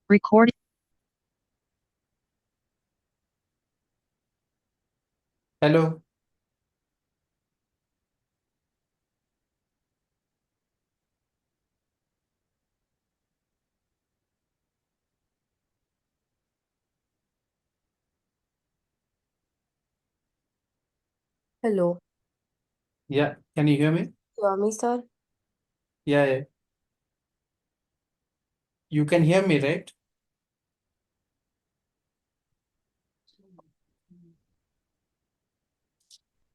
Recording. Hello. Hello. Yeah, can you hear me? Hear me, sir? Yeah, yeah. You can hear me, right?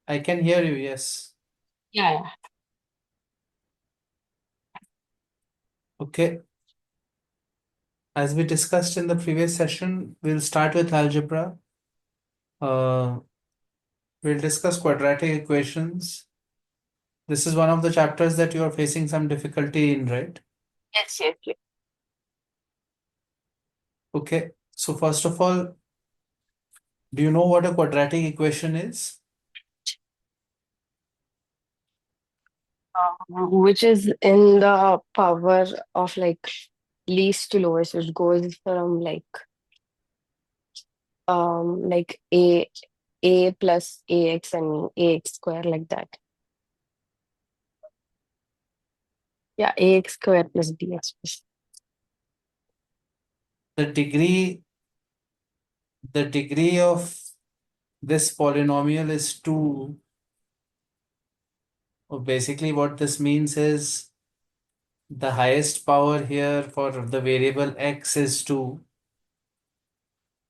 I can hear you, yes. Yeah. Okay. As we discussed in the previous session, we'll start with algebra. Uh, we'll discuss quadratic equations. This is one of the chapters that you are facing some difficulty in, right? Yes. Okay. So first of all, do you know what a quadratic equation is? Which is in the power of like least to lowest, which goes from like a plus ax and ax square like that. Yeah, ax square plus bx plus. The degree, the degree of this polynomial is 2. Basically, what this means is the highest power here for the variable x is 2,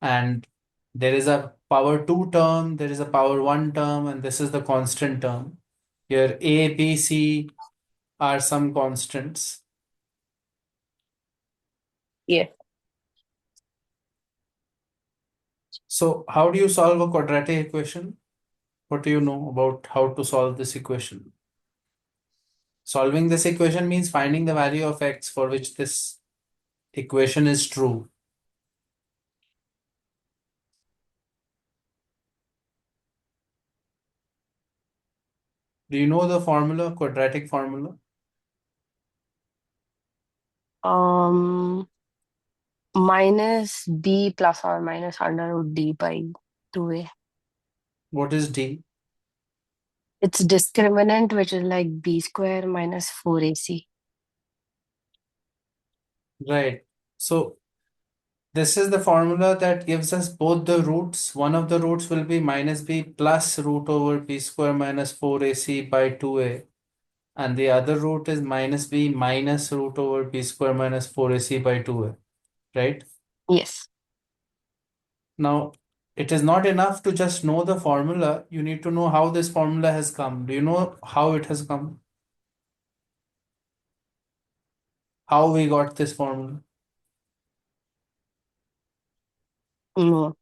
and there is a power 2 term, there is a power 1 term, and this is the constant term. Here a, b, c are some constants. Yeah. So how do you solve a quadratic equation? What do you know about how to solve this equation? Solving this equation means finding the value of x for which this equation is true. Do you know the formula, quadratic formula? Um Minus b plus or minus under root d by 2a. What is d? It's discriminant, which is like b square minus 4ac. Right. So this is the formula that gives us both the roots. One of the roots will be minus b plus root over b square minus 4ac by 2a. And the other root is minus b minus root over b square minus 4ac by 2a. Right? Yes. Now, it is not enough to just know the formula. You need to know how this formula has come. Do you know how it has come? How we got this formula? No.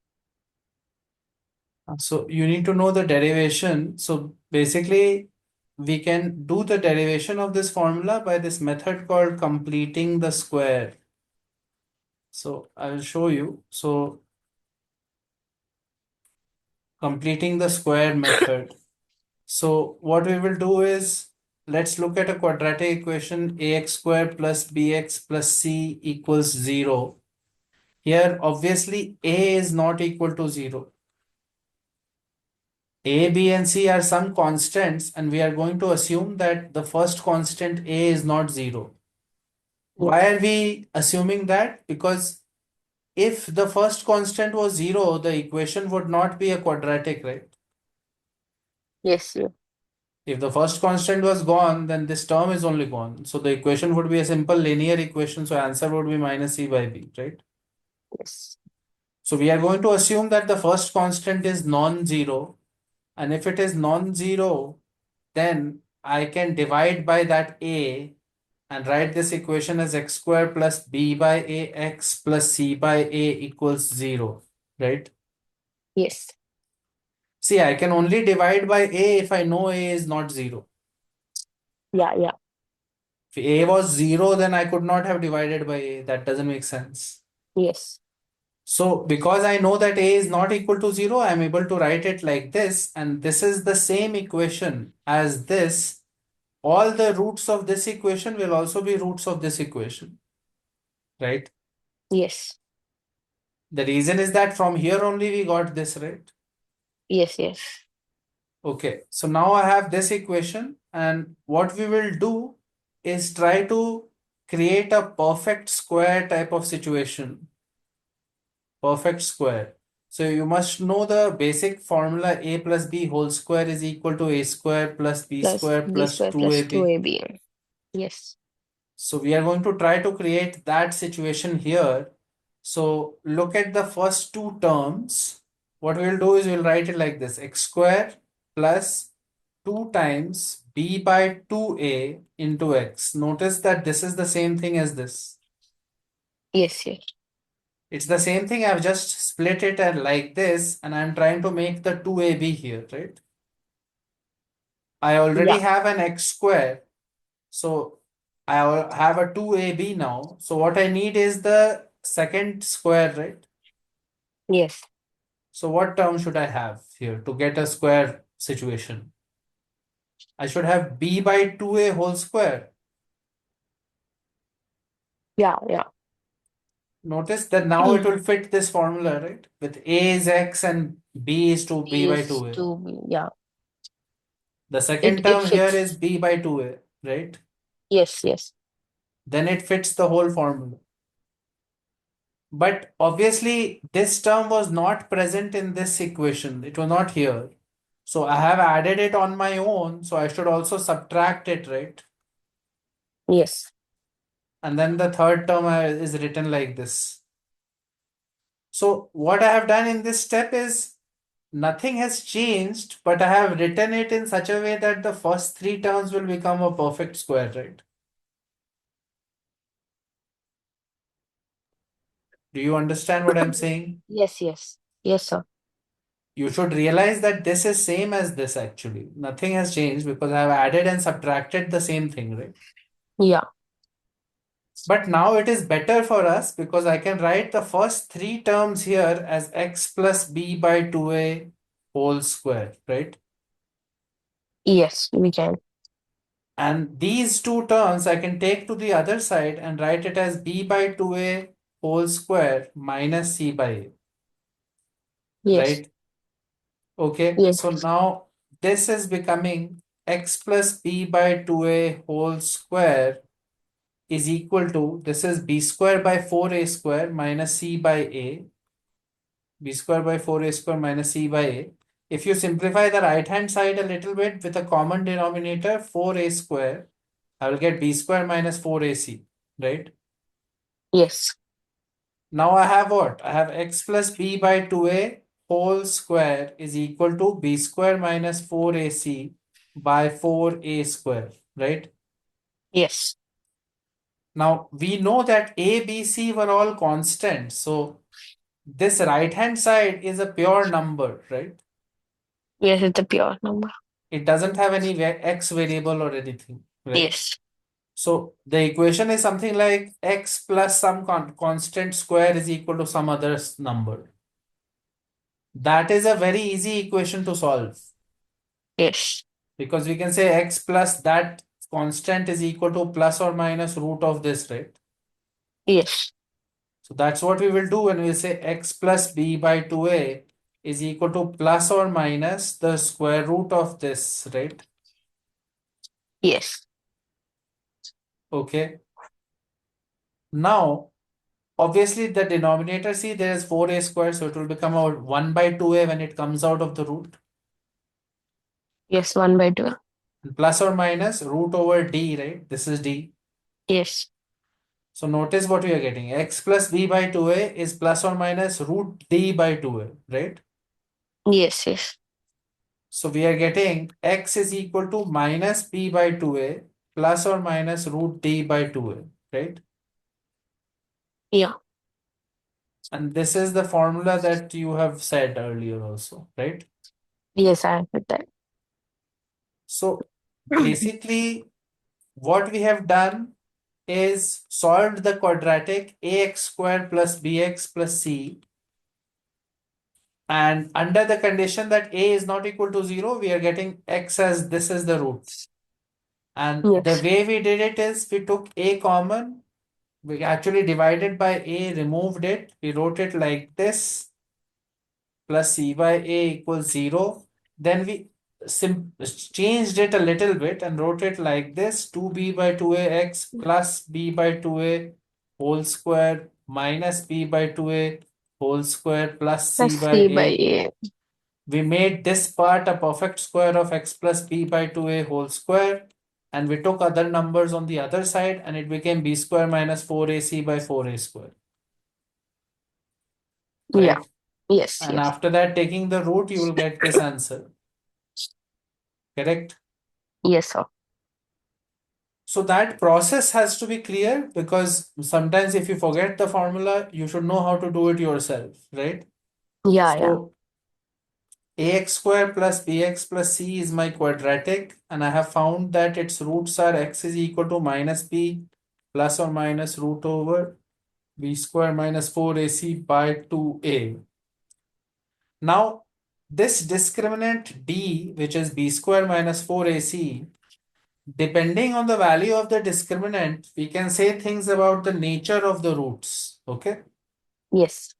So you need to know the derivation. So basically, we can do the derivation of this formula by this method called completing the square. So I will show you. So completing the square method. So what we will do is, let's look at a quadratic equation ax squared plus bx plus c equals 0. Here, obviously, a is not equal to 0. A, B, and C are some constants, and we are going to assume that the first constant A is not 0. Yes. Why are we assuming that? Because if the first constant was 0, the equation would not be a quadratic, right? Yes. If the first constant was gone, then this term is only gone. So the equation would be a simple linear equation. So answer would be minus C by B, right? Yes. So we are going to assume that the first constant is non-zero. And if it is non-zero, then I can divide by that A and write this equation as x square plus b by ax plus c by a equals 0, right? Yes. See, I can only divide by a if I know a is not 0. Yeah. If a was 0, then I could not have divided by a. That doesn't make sense. Yes. So because I know that a is not equal to 0, I'm able to write it like this, and this is the same equation as this. All the roots of this equation will also be roots of this equation, right? Yes. The reason is that from here only we got this, right? Yes. Yes. Okay, so now I have this equation, and what we will do is try to create a perfect square type of situation. Perfect square. So you must know the basic formula: a plus b whole square is equal to a square plus b Plus square B plus square plus 2ab. 2AB. Yes. So we are going to try to create that situation here. So look at the first two terms. What we'll do is we'll write it like this: x square plus 2 times b by 2a into x. Notice that this is the same thing as this. Yes. Yes. It's the same thing. I've just split it and like this, and I'm trying to make the 2ab here, right? I already Yeah. have an x square. So I have a 2ab now. So what I need is the second square, right? Yes. So what term should I have here to get a square situation? I should have b by 2a whole square. Yeah. Yeah. Notice that now it will fit this formula, right? With a is x and b is to b by Is 2a. to be. Yeah. The It second it term here fits. is b by 2a, right? Yes. Yes. Then it fits the whole formula. But obviously, this term was not present in this equation. It was not here. So I have added it on my own. So I should also subtract it, right? Yes. And then the third term is written like this. So what I have done in this step is nothing has changed, but I have written it in such a way that the first three terms will become a perfect square, right? Do you understand what I'm saying? Yes. Yes. Yes, sir. You should realize that this is same as this actually. Nothing has changed because I have added and subtracted the same thing, right? Yeah. But now it is better for us because I can write the first three terms here as x plus b by 2a whole square, right? Yes, we can. And these two terms I can take to the other side and write it as b by 2a whole square minus c by a, Yes. right? Okay, Yes. so now this is becoming x plus b by 2a whole square is equal to, this is b square by 4a square minus c by a, b square by 4a square minus c by a. If you simplify the right hand side a little bit with a common denominator 4a square, I will get b square minus 4ac, right? Yes. Now I have what? I have x plus b by 2a whole square is equal to b square minus 4ac by 4a square, right? Yes. Now we know that a, b, c were all constant. So this right hand side is a pure number, right? Yes, it's a pure number. It doesn't have any x variable or anything, right? Yes. So the equation is something like x plus some constant square is equal to some other number. That is a very easy equation to solve Yes. because we can say x plus that constant is equal to plus or minus root of this, right? Yes. So that's what we will do when we say x plus b by 2a is equal to plus or minus the square root of this, right? Yes. Okay. Now, obviously the denominator, see there is 4a square, so it will become out 1 by 2a when it comes out of the root. Yes. 1/2. And plus or minus root over d, right? This is d. Yes. So notice what we are getting. X plus b by 2a is plus or minus root d by 2a, right? Yes. Yes. So we are getting x is equal to minus b by 2a plus or minus root d by 2a, right? Yeah. And this is the formula that you have said earlier also, right? Yes, I have with that. So basically what we have done is solved the quadratic ax square plus bx plus c, and under the condition that a is not equal to 0, we are getting x as this is the root. And the Yes. way we did it is we took a common, We actually divided by a, removed it. We wrote it like this, plus c by a equals 0. Then we changed it a little bit and wrote it like this, 2b by 2ax plus b by 2a whole square minus b by 2a whole square plus c Plus by C by a. A. We made this part a perfect square of x plus b by 2a whole square, and we took other numbers on the other side, and it became b square minus 4ac by 4a square, Yeah. right? Yes, And yes. after that, taking the root, you will get this answer, correct? Yes, sir. So that process has to be clear, because sometimes if you forget the formula, you should know how to do it yourself, right? Yeah, yeah. So ax square plus bx plus c is my quadratic, and I have found that its roots are x is equal to minus b plus or minus root over b square minus 4ac by 2a. Now, this discriminant d, which is b square minus 4ac, depending on the value of the discriminant, we can say things about the nature of the roots, okay? Yes.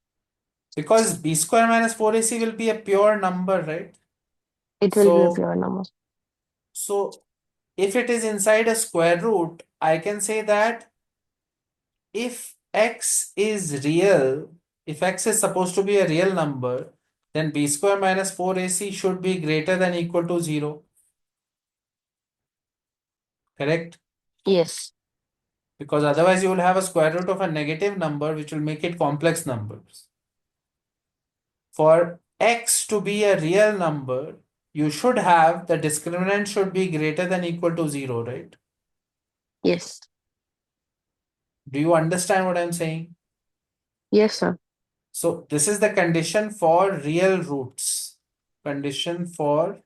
Because b square minus 4ac will be a pure number, right? It will be a So, pure number. so if it is inside a square root, I can say that if x is real, if x is supposed to be a real number, then b square minus 4ac should be greater than equal to 0, correct? Yes. Because otherwise you will have a square root of a negative number, which will make it complex numbers. For x to be a real number, you should have the discriminant should be greater than equal to 0, right? Yes. Do you understand what I'm saying? Yes, sir. So this is the condition for real roots. Condition for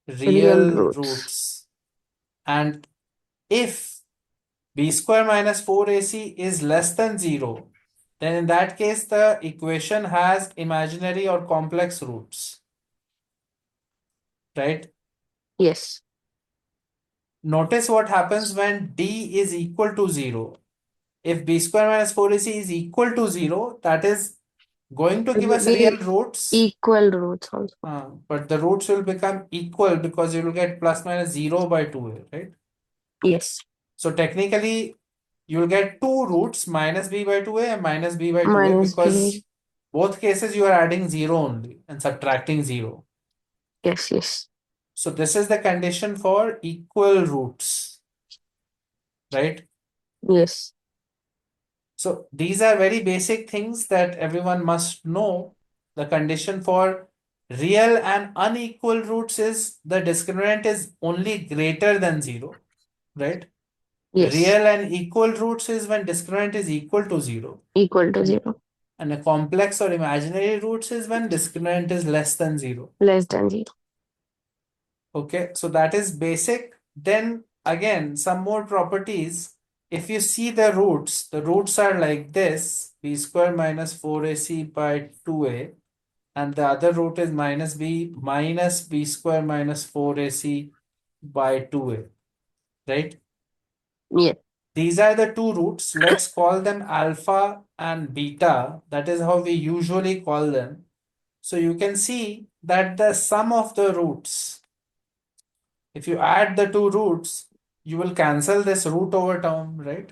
Real real roots. roots. And if b square minus 4ac is less than 0, then in that case the equation has imaginary or complex roots, right? Yes. Notice what happens when d is equal to 0. If b square minus 4ac is equal to 0, that is going to It give will us real be roots, equal roots also. but the roots will become equal because you will get plus minus 0 by 2a, right? Yes. So technically, you will get two roots, minus b by 2a and minus b by 2a, Minus because B. both cases you are adding 0 only and subtracting 0. Yes, yes. So this is the condition for equal roots, right? Yes. So these are very basic things that everyone must know. The condition for real and unequal roots is the discriminant is only greater than 0, right? Yes. Real and equal roots is when discriminant is equal to 0. Equal to And, 0. and a complex or imaginary roots is when discriminant is less than 0. Less than 0. Okay, so that is basic. Then again, some more properties. If you see the roots are like this, b square minus 4ac by 2a, and the other root is minus b square minus 4ac by 2a, right? Yes. These are the two roots. Let's call them alpha and beta. That is how we usually call them. So you can see that the sum of the roots, if you add the two roots, you will cancel this root over term, right?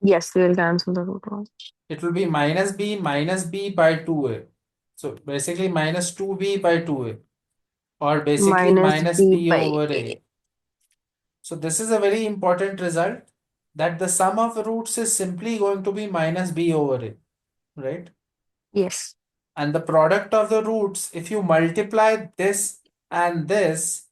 Yes, we will cancel the root one. It will be minus b by 2a. So basically minus 2b by 2a, or basically Minus minus B b by over A. a. So this is a very important result, that the sum of roots is simply going to be minus b over a, right? Yes. And the product of the roots, if you multiply this and this,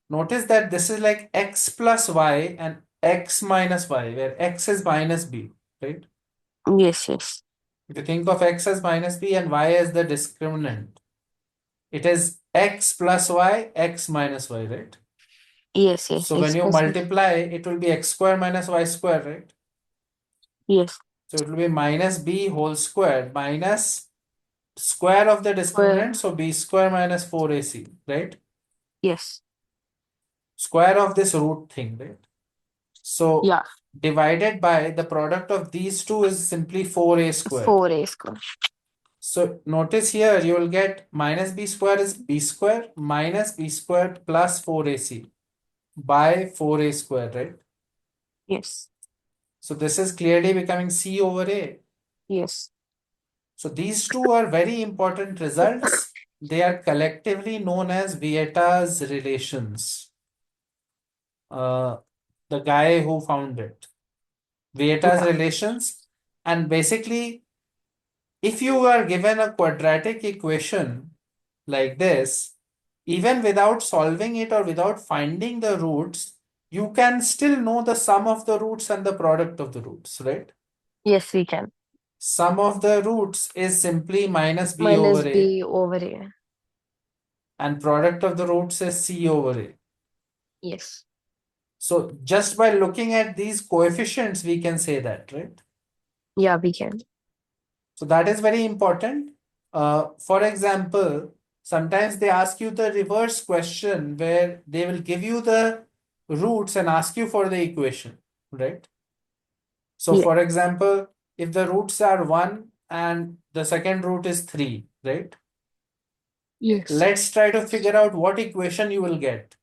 notice that this is like x plus y and x minus y, where x is minus b, right? Yes, yes. If you think of x as minus b and y as the discriminant, it is x plus y, x minus y, right? Yes, yes. So when X you plus Y. multiply, it will be x square minus y square, right? Yes. So it will be minus b whole square minus square of the discriminant, Square. so b square minus 4ac, right? Yes. Square of this root thing, right? So Yeah. divided by the product of these two is simply 4a square. 4a square. So notice here you will get minus b square is b square minus b square plus 4ac by 4a square, right? Yes. So this is clearly becoming c over a. Yes. So these two are very important results. They are collectively known as Vieta's relations. Uh, the guy who found it. Vieta's Yeah. relations. And basically, if you are given a quadratic equation like this, even without solving it or without finding the roots, you can still know the sum of the roots and the product of the roots, right? Yes, we can. Sum of the roots is simply minus b Minus over a, b over a. and product of the roots is c over a. Yes. So just by looking at these coefficients, we can say that, right? Yeah, we can. So that is very important. For example, sometimes they ask you the reverse question where they will give you the roots and ask you for the equation, right? So Yeah. for example, if the roots are 1 and the second root is 3, right? Yes. Let's try to figure out what equation you will get.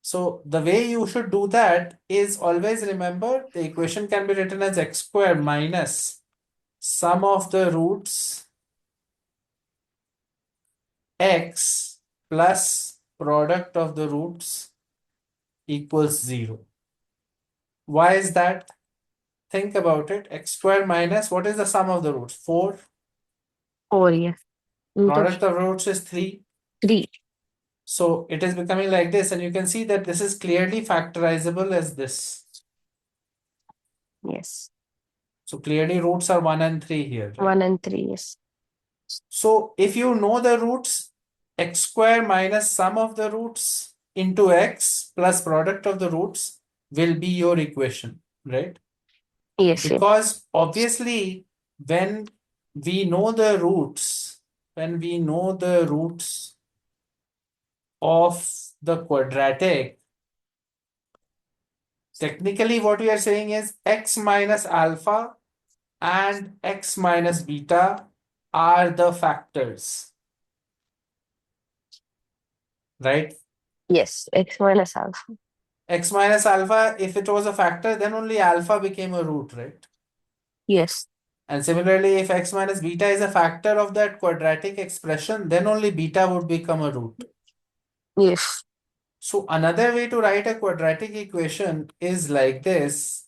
So the way you should do that is always remember the equation can be written as x square minus sum of the roots x plus product of the roots equals 0. Why is that? Think about it. X square minus what is the sum of the roots? 4. 4, yes. Root of Product of roots is 3. 3. So it is becoming like this, and you can see that this is clearly factorizable as this. Yes. So clearly roots are 1 and 3 here, right? 1 and 3, yes. So if you know the roots, x square minus sum of the roots into x plus product of the roots will be your equation, right? Yes, yes. Because obviously when we know the roots, when we know the roots of the quadratic, technically what we are saying is x minus alpha and x minus beta are the factors, right? Yes. X minus alpha. X minus alpha, if it was a factor, then only alpha became a root, right? Yes. And similarly, if x minus beta is a factor of that quadratic expression, then only beta would become a root. Yes. So another way to write a quadratic equation is like this.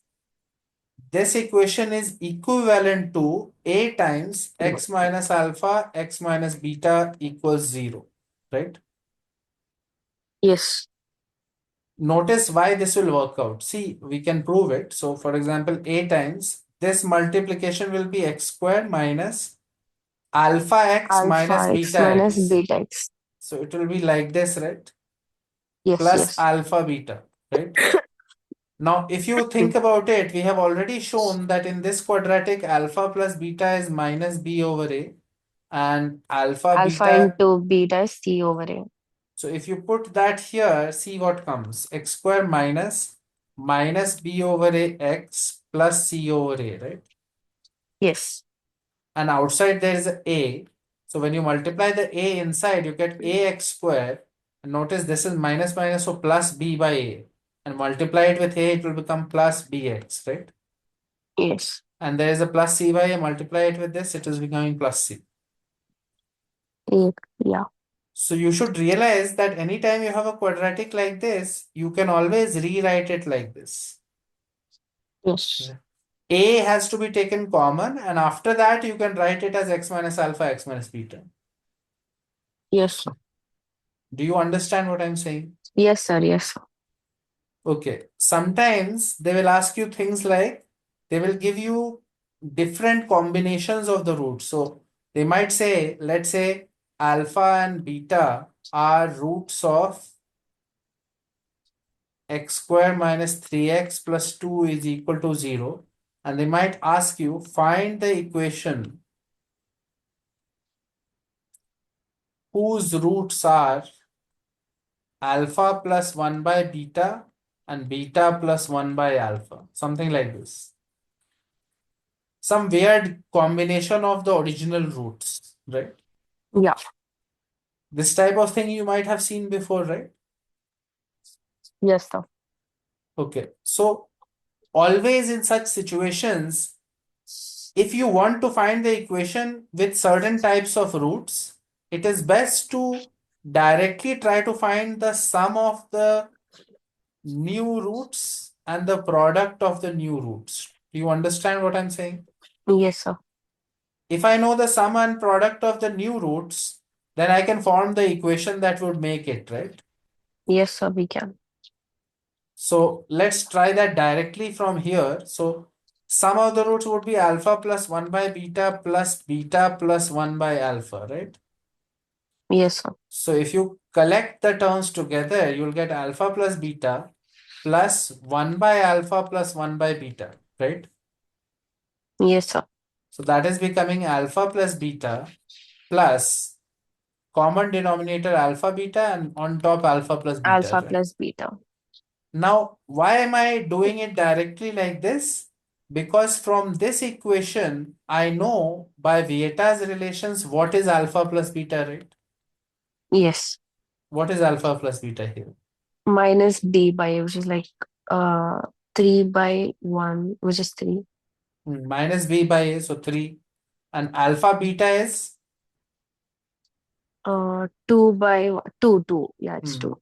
This equation is equivalent to a times x minus alpha, x minus beta equals 0, right? Yes. Notice why this will work out. See, we can prove it. So for example, a times this multiplication will be x squared minus alpha x minus Alpha x beta minus x. beta x. So it will be like this, right? Yes, Plus yes. alpha beta, right? Now, if you think about it, we have already shown that in this quadratic, alpha plus beta is minus b over a, and alpha Alpha beta. into beta is C over A. So if you put that here, see what comes. X square minus b over a x plus c over a, right? Yes. And outside there is a. So when you multiply the a inside, you get ax square. And notice this is minus minus, so plus b by a. And multiply it with a, it will become plus bx, right? Yes. And there is a plus c by a, multiply it with this, it is becoming plus c. A. Yeah. So you should realize that anytime you have a quadratic like this, you can always rewrite it like this. Yes. A has to be taken common, and after that you can write it as x minus alpha, x minus beta. Yes. Do you understand what I'm saying? Yes, sir. Yes, sir. Okay. Sometimes they will ask you things like they will give you different combinations of the roots. So they might say, let's say alpha and beta are roots of x square minus 3x plus 2 is equal to 0. And they might ask you, find the equation whose roots are alpha plus 1 by beta and beta plus 1 by alpha, something like this. Some weird combination of the original roots, right? Yeah. This type of thing you might have seen before, right? Yes, sir. Okay, so always in such situations, if you want to find the equation with certain types of roots, it is best to directly try to find the sum of the new roots and the product of the new roots. Do you understand what I'm saying? Yes, sir. If I know the sum and product of the new roots, then I can form the equation that would make it, right? Yes, sir, we can. So let's try that directly from here. So sum of the roots would be alpha plus 1 by beta plus 1 by alpha, right? Yes, sir. So if you collect the terms together, you'll get alpha plus beta plus 1 by alpha plus 1 by beta, right? Yes, sir. So that is becoming alpha plus beta plus common denominator alpha beta and on top alpha plus beta, Alpha right? plus beta. Now, why am I doing it directly like this? Because from this equation, I know by Vieta's relations what is alpha plus beta, right? Yes. What is alpha plus beta here? Minus d by, which is like uh 3 by 1, which is 3. Minus b by a, so 3. And alpha beta is 2 by 2, 2. Yeah, it's hmm. 2.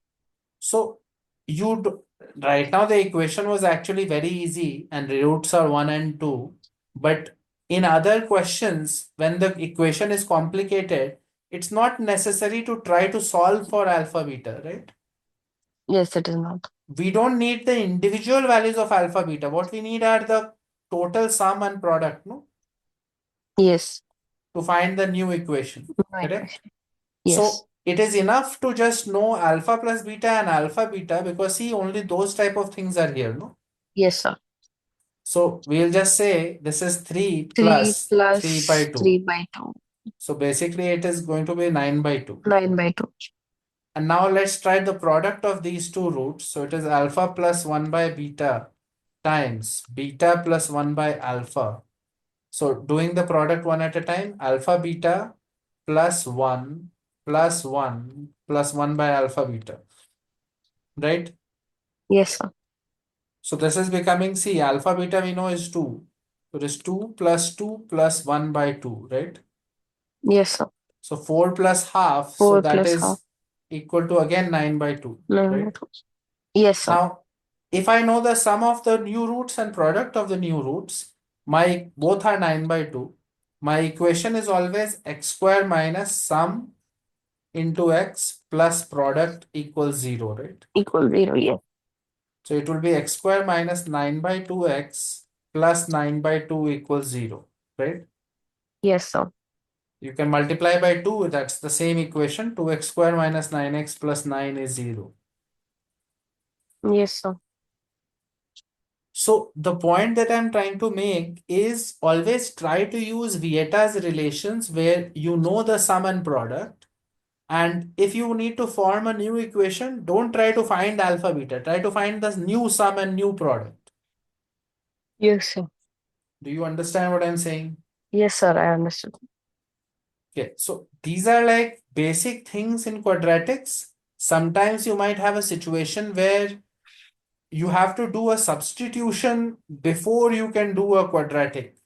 So you do, right now the equation was actually very easy and roots are 1 and 2. But in other questions, when the equation is complicated, it's not necessary to try to solve for alpha beta, right? Yes, it is not. We don't need the individual values of alpha beta. What we need are the total sum and product, no? Yes. To find the new equation, No correct? equation. Yes. So it is enough to just know alpha plus beta and alpha beta because see only those type of things are here, no? Yes, sir. So we'll just say this is 3 3 plus 3 by plus 2. 3 by 2. So basically it is going to be 9 by 2. 9 by 2. And now let's try the product of these two roots. So it is alpha plus 1 by beta times beta plus 1 by alpha. So doing the product one at a time, alpha beta plus 1 plus 1 plus 1 by alpha beta, right? Yes, sir. So this is becoming, see, alpha beta we know is 2. So it is 2 plus 2 plus 1 by 2, right? Yes, sir. So 4 plus half, so 4 that plus half. is equal to again 9 by 2, 9 by right? 2. Yes, sir. Now, if I know the sum of the new roots and product of the new roots, my both are 9 by 2. My equation is always x square minus sum into x plus product equals 0, right? Equal 0. Yes. So it will be x square minus 9 by 2x plus 9 by 2 equals 0, right? Yes, sir. You can multiply by 2, that's the same equation. 2x square minus 9x plus 9 is 0. Yes, sir. So the point that I'm trying to make is always try to use Vieta's relations where you know the sum and product. And if you need to form a new equation, don't try to find alpha beta. Try to find the new sum and new product. Yes, sir. Do you understand what I'm saying? Yes, sir. I understood. Okay, so these are like basic things in quadratics. Sometimes you might have a situation where you have to do a substitution before you can do a quadratic,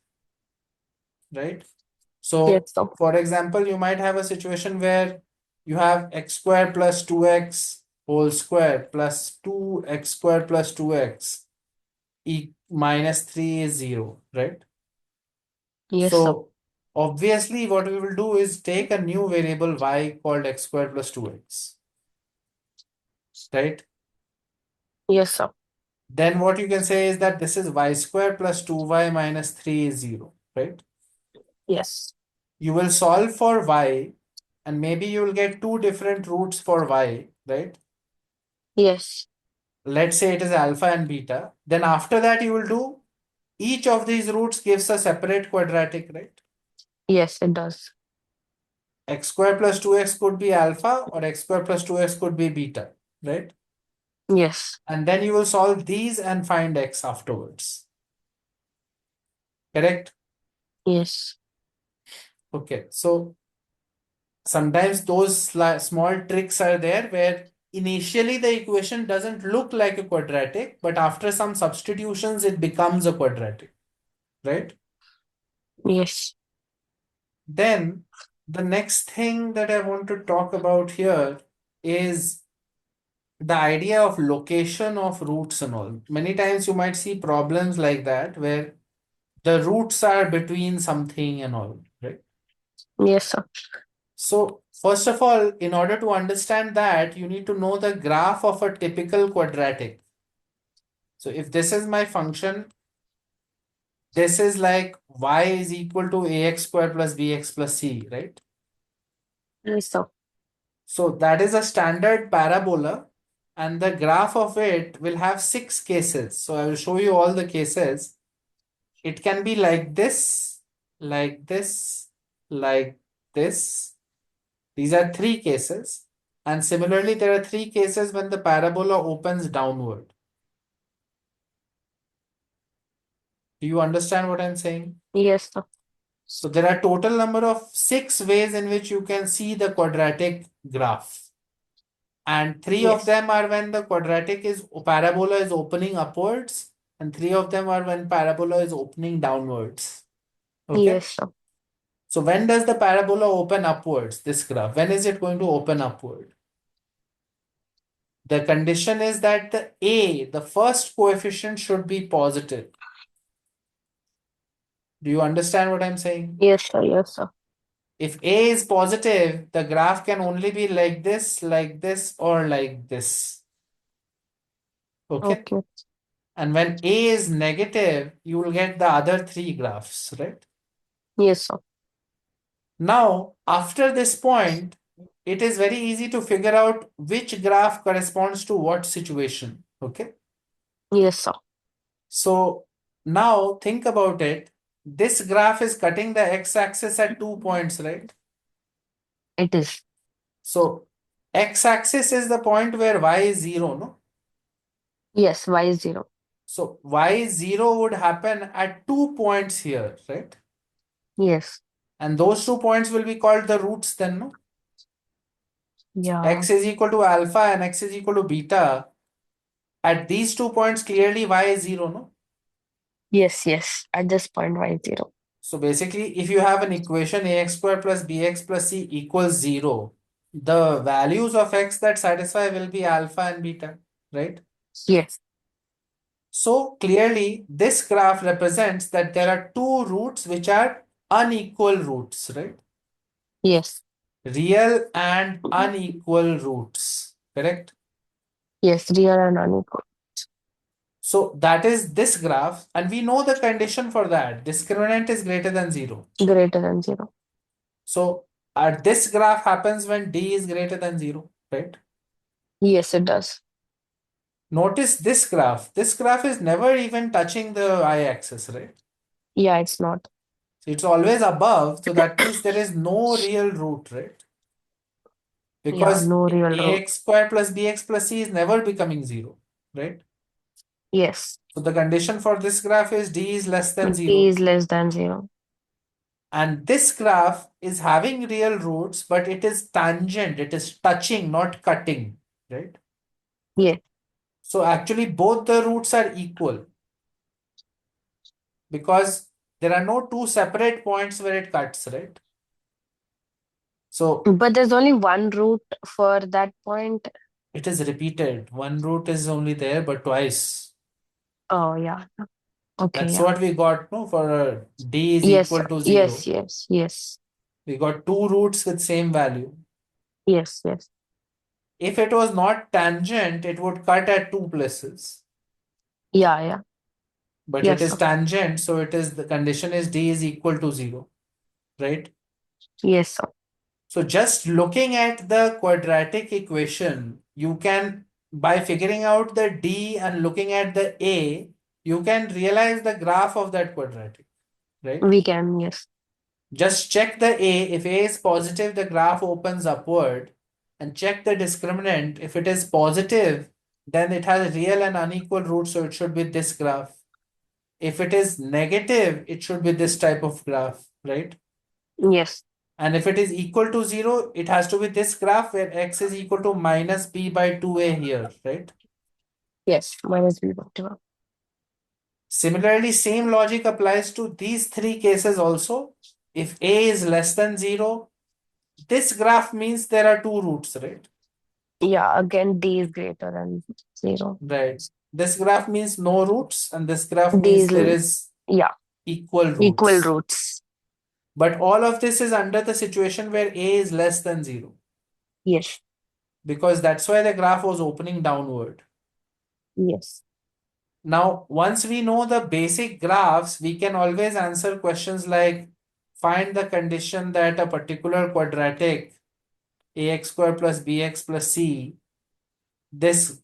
right? So, Yes, sir. for example, you might have a situation where you have x square plus 2x whole square plus 2x square plus 2x minus 3 is 0, right? Yes, sir. So, obviously, what we will do is take a new variable y called x square plus 2x, right? Yes, sir. Then what you can say is that this is y square plus 2y minus 3 is 0, right? Yes. You will solve for y and maybe you will get two different roots for y, right? Yes. Let's say it is alpha and beta. Then after that you will do each of these roots gives a separate quadratic, right? Yes, it does. X square plus 2x could be alpha or x square plus 2x could be beta, right? Yes. And then you will solve these and find x afterwards. Correct? Yes. Okay. So sometimes those small tricks are there where initially the equation doesn't look like a quadratic, but after some substitutions, it becomes a quadratic, right? Yes. Then the next thing that I want to talk about here is the idea of location of roots and all. Many times you might see problems like that where the roots are between something and all, right? Yes, sir. So, first of all, in order to understand that, you need to know the graph of a typical quadratic. So, if this is my function, this is like y is equal to ax square plus bx plus c, right? Yes, sir. So, that is a standard parabola, and the graph of it will have 6 cases. So, I will show you all the cases. It can be like this, like this, like this. These are 3 cases. And similarly, there are 3 cases when the parabola opens downward. Do you understand what I'm saying? Yes, sir. So there are total number of 6 ways in which you can see the quadratic graph. And 3 of Yes. them are when the quadratic is parabola is opening upwards, and 3 of them are when parabola is opening downwards. Okay. Yes, sir. So when does the parabola open upwards? This graph. When is it going to open upward? The condition is that the first coefficient should be positive. Do you understand what I'm saying? Yes, sir. Yes, sir. If A is positive, the graph can only be like this, or like this. Okay. Okay. And when A is negative, you will get the other 3 graphs, right? Yes, sir. Now, after this point, it is very easy to figure out which graph corresponds to what situation. Okay. Yes, sir. So now think about it. This graph is cutting the x-axis at 2 points, right? It is. So x-axis is the point where y is 0, no? Yes, y is 0. So y 0 would happen at 2 points here, right? Yes. And those 2 points will be called the roots then, no? Yeah. X is equal to alpha and x is equal to beta. At these 2 points, clearly y is 0, no? Yes, yes. At this point, y is 0. So basically, if you have an equation ax square plus bx plus c equals 0, the values of x that satisfy will be alpha and beta, right? Yes. So clearly, this graph represents that there are 2 roots which are unequal roots, right? Yes. Real and unequal roots, correct? Yes, real and unequal. So that is this graph, and we know the condition for that. Discriminant is greater than 0. Greater than 0. So this graph happens when d is greater than 0, right? Yes, it does. Notice this graph. This graph is never even touching the y-axis, right? Yeah, it's not. So it's always above. So that means there is no real root, right? Yeah, Because no real root. ax square plus bx plus c is never becoming 0, right? Yes. So the condition for this graph is d is less than D 0. is less than 0. And this graph is having real roots, but it is tangent. It is touching, not cutting, right? Yes. So actually both the roots are equal because there are no 2 separate points where it cuts, right? So But there's only one root for that point. it is repeated. One root is only there, but twice. Oh, yeah. Okay, That's yeah. what we got, no, for d is Yes, equal to yes, 0. yes, yes. We got 2 roots with same value. Yes, yes. If it was not tangent, it would cut at 2 places. Yeah, yeah. But it Yes, is sir. tangent, so it is the condition is d is equal to 0, right? Yes, sir. So just looking at the quadratic equation, you can, by figuring out the d and looking at the a, you can realize the graph of that quadratic, right? We can, yes. Just check the a. If a is positive, the graph opens upward. And check the discriminant. If it is positive, then it has real and unequal roots, so it should be this graph. If it is negative, it should be this type of graph, right? Yes. And if it is equal to 0, it has to be this graph where x is equal to minus b by 2a here, right? Yes. Minus b by 2. Similarly, same logic applies to these three cases also. If a is less than 0, this graph means there are two roots, right? Yeah. Again, d is greater than 0. Right. This graph means no roots, and this graph D means is, there is yeah, equal equal roots. roots. But all of this is under the situation where a is less than 0, Yes. because that's why the graph was opening downward. Yes. Now, once we know the basic graphs, we can always answer questions like find the condition that a particular quadratic ax square plus bx plus c, this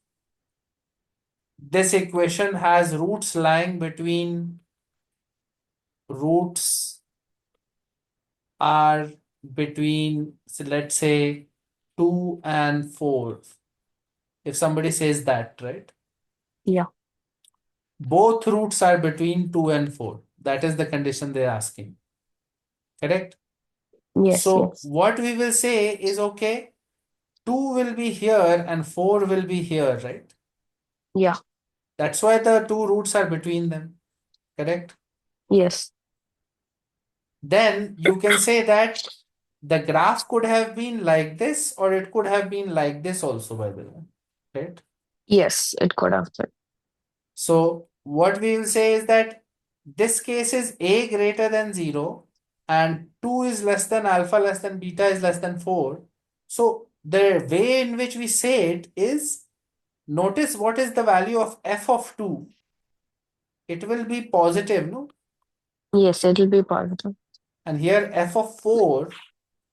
this equation has roots lying between roots are between, so let's say, 2 and 4. If somebody says that, right? Yeah. Both roots are between 2 and 4. That is the condition they're asking. Correct? Yes. So Yes. what we will say is, okay, 2 will be here and 4 will be here, right? Yeah. That's why the two roots are between them. Correct? Yes. Then you can say that the graph could have been like this, or it could have been like this also, by the way. Right? Yes. It could have been. So what we will say is that this case is a greater than 0 and 2 is less than alpha less than beta is less than 4. So the way in which we say it is, notice what is the value of f of 2. It will be positive, no? Yes. It'll be positive. And here f of 4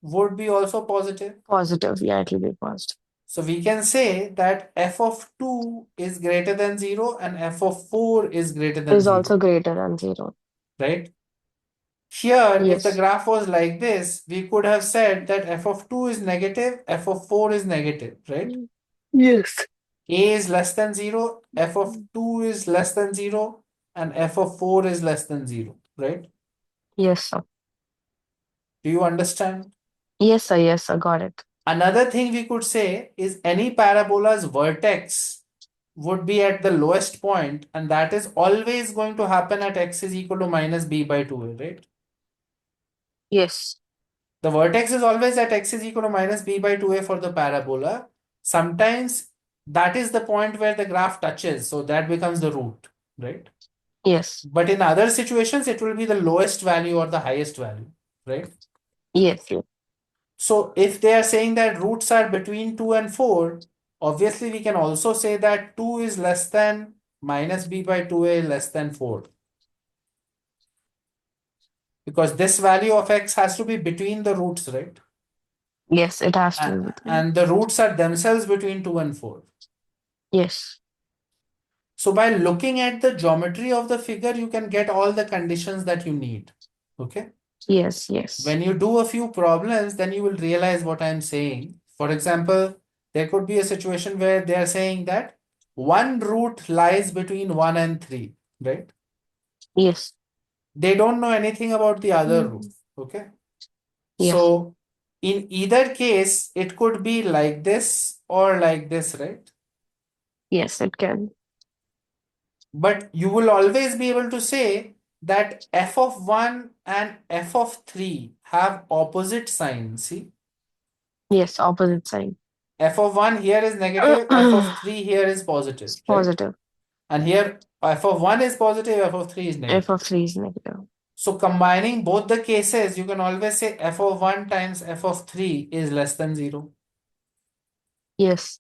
would be also positive. Positive. Yeah. It'll be positive. So we can say that f of 2 is greater than 0 and f of 4 is greater than Is also 0, greater than 0. right? Here, if the Yes. graph was like this, we could have said that f of 2 is negative, f of 4 is negative, right? Yes. A is less than 0, f of 2 is less than 0, and f of 4 is less than 0, right? Yes, sir. Do you understand? Yes, sir. Yes, sir. Got it. Another thing we could say is any parabola's vertex would be at the lowest point, and that is always going to happen at x is equal to minus b by 2a, right? Yes. The vertex is always at x is equal to minus b by 2a for the parabola. Sometimes that is the point where the graph touches, so that becomes the root, right? Yes. But in other situations, it will be the lowest value or the highest value, right? Yes. Yes. So if they are saying that roots are between 2 and 4, obviously we can also say that 2 is less than minus b by 2a less than 4. Because this value of x has to be between the roots, right? Yes. It has to be between. And the roots are themselves between 2 and 4. Yes. So by looking at the geometry of the figure, you can get all the conditions that you need. Okay. Yes. Yes. When you do a few problems, then you will realize what I'm saying. For example, there could be a situation where they are saying that one root lies between 1 and 3, right? Yes. They don't know anything about the other root. Mhm. Okay. Yes. So in either case, it could be like this or like this, right? Yes. It can. But you will always be able to say that f of 1 and f of 3 have opposite signs. See, Yes. Opposite side. f of 1 here is negative, f of 3 here is positive, It's right? positive. And here f of 1 is positive, f of 3 is F negative. of 3 is negative. So combining both the cases, you can always say f of 1 times f of 3 is less than 0. Yes.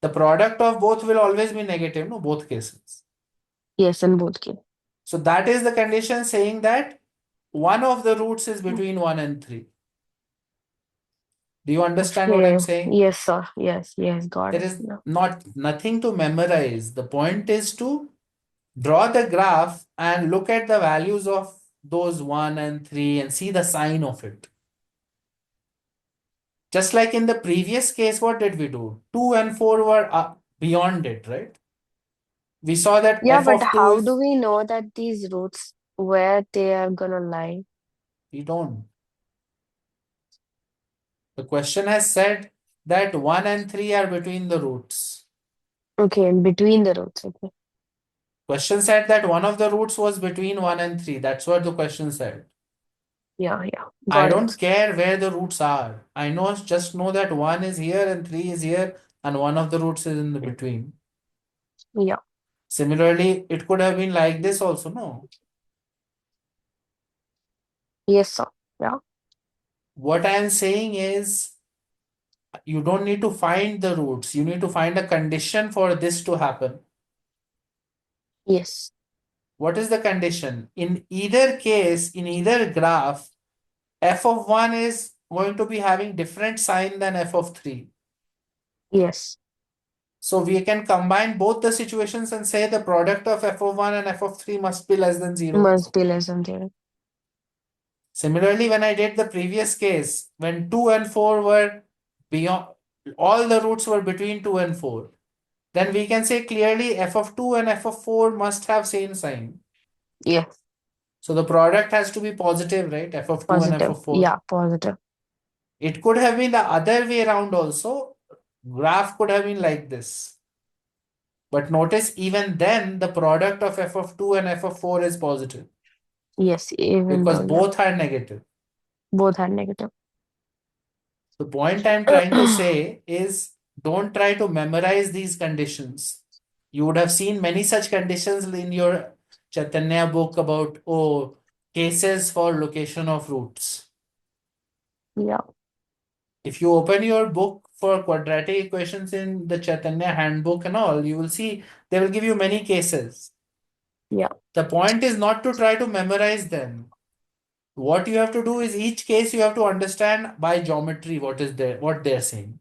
The product of both will always be negative, no, both cases. Yes. In both cases. So that is the condition saying that one of the roots is between 1 and 3. Do you understand what I'm Okay. saying? Yes, sir. Yes. Yes. Got There it. is Yeah. nothing to memorize. The point is to draw the graph and look at the values of those 1 and 3 and see the sign of it. Just like in the previous case, what did we do? 2 and 4 were beyond it, right? We saw that Yeah, f but of 2 how do is, we know that these roots where they are gonna lie? we don't. The question has said that 1 and 3 are between the roots. Okay, in between the roots. Okay. Question said that one of the roots was between 1 and 3. That's what the question said. Yeah, yeah. I Got don't it. care where the roots are. I know just know that 1 is here and 3 is here and one of the roots is in the between. Yeah. Similarly, it could have been like this also, no? Yes, sir. Yeah. What I am saying is you don't need to find the roots. You need to find a condition for this to happen. Yes. What is the condition? In either case, in either graph, f of 1 is going to be having different sign than f of 3. Yes. So we can combine both the situations and say the product of f of 1 and f of 3 must be less than 0. Must be less than zero. Similarly, when I did the previous case, when 2 and 4 were beyond, all the roots were between 2 and 4, then we can say clearly f of 2 and f of 4 must have same sign. Yes. So the product has to be positive, right? F of 2 and f Positive. of 4. Yeah, positive. It could have been the other way around also. Graph could have been like this. But notice even then the product of f of 2 and f of 4 is positive Yes, even because though, yeah, both are negative. both are negative. The point I'm trying to say is don't try to memorize these conditions. You would have seen many such conditions in your Chaitanya book about, oh, cases for location of roots. Yeah, If you open your book for quadratic equations in the Chaitanya handbook and all, you will see they will give you many cases. yeah. The point is not to try to memorize them. What you have to do is each case you have to understand by geometry what is there, what they're saying.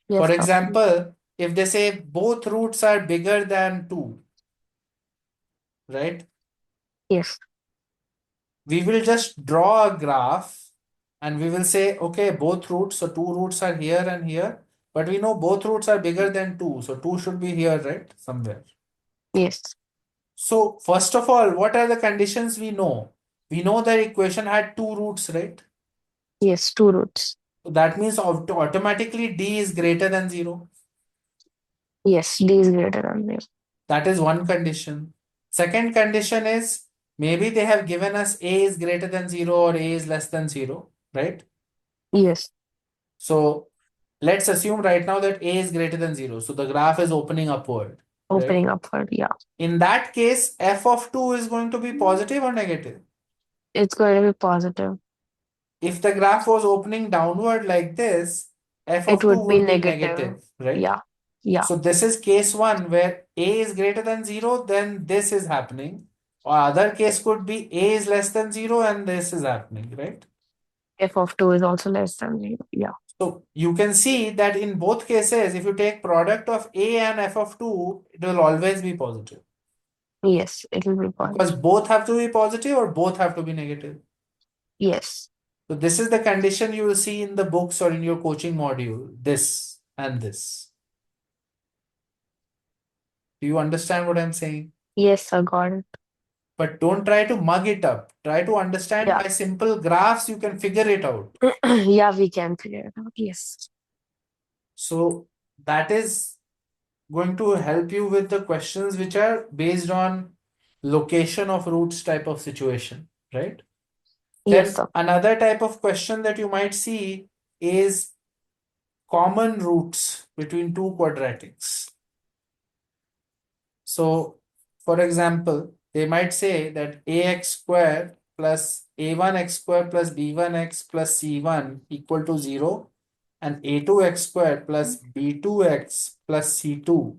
For Yes, sir. example, if they say both roots are bigger than 2, right? Yes, We will just draw a graph and we will say, okay, both roots, so two roots are here and here, but we know both roots are bigger than 2, so 2 should be here, right? Somewhere. yes, So, first of all, what are the conditions we know? We know the equation had two roots, right? yes. Two roots. So that means automatically d is greater than 0. Yes, D is greater than zero. That is one condition. Second condition is maybe they have given us a is greater than 0 or a is less than 0, right? Yes, So let's assume right now that a is greater than 0. So the graph is opening upward, right? opening upward. Yeah, In that case, f of 2 is going to be positive or negative. it's going to be positive. If the graph was opening downward like this, f It of 2 would be would be negative. negative, right? Yeah, yeah. So this is case one where a is greater than 0, then this is happening. Or other case could be a is less than 0 and this is happening, right? F of 2 is also less than zero. Yeah. So you can see that in both cases, if you take product of a and f of 2, it will always be positive. Yes, it will be Because positive. both have to be positive or both have to be negative. Yes, So this is the condition you will see in the books or in your coaching module, this and this. Do you understand what I'm saying? yes, I got it. But don't try to mug it up. Try to understand Yeah. by simple graphs, you can figure it out. Yeah, we can figure it out. Yes. So that is going to help you with the questions which are based on location of roots type of situation, right? Yes, Then sir. another type of question that you might see is common roots between two quadratics. So, for example, they might say that ax square plus a1x square plus b1x plus c1 equal to 0 and a2x square plus b2x plus c2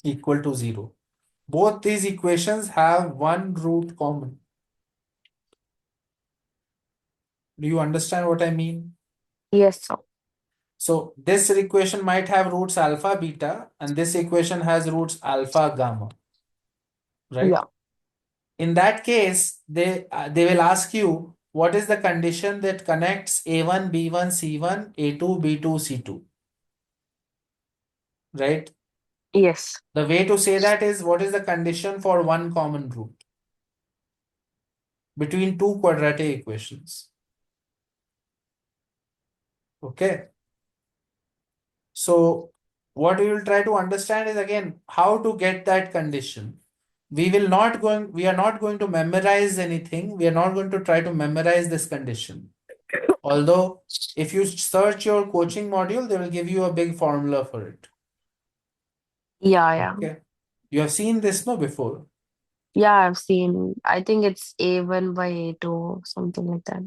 equal to 0. Both these equations have one root common. Do you understand what I mean? Yes, sir. So this equation might have roots alpha, beta, and this equation has roots alpha, gamma, right? Yeah. In that case, they will ask you what is the condition that connects A1, B1, C1, A2, B2, C2. right? Yes. The way to say that is, what is the condition for one common root between two quadratic equations? Okay. So what we will try to understand is, again, how to get that condition. We are not going to memorize anything. We are not going to try to memorize this condition. Although if you search your coaching module, they will give you a big formula for it. Yeah, yeah. Okay. You have seen this no before. Yeah, I've seen. I think it's A1 by A2, something like that.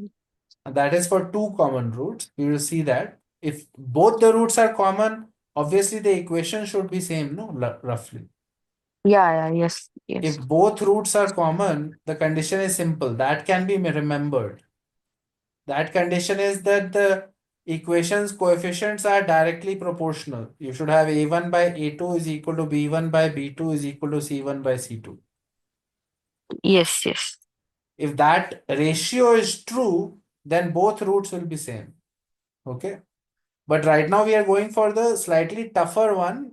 And that is for two common roots. We will see that. If both the roots are common, obviously the equation should be same, no? Roughly. Yeah, yeah, yes, yes. If both roots are common, the condition is simple. That can be remembered. That condition is that the equation's coefficients are directly proportional. You should have A1 by A2 is equal to B1 by B2 is equal to C1 by C2. Yes, yes. If that ratio is true, then both roots will be same. Okay. But right now we are going for the slightly tougher one,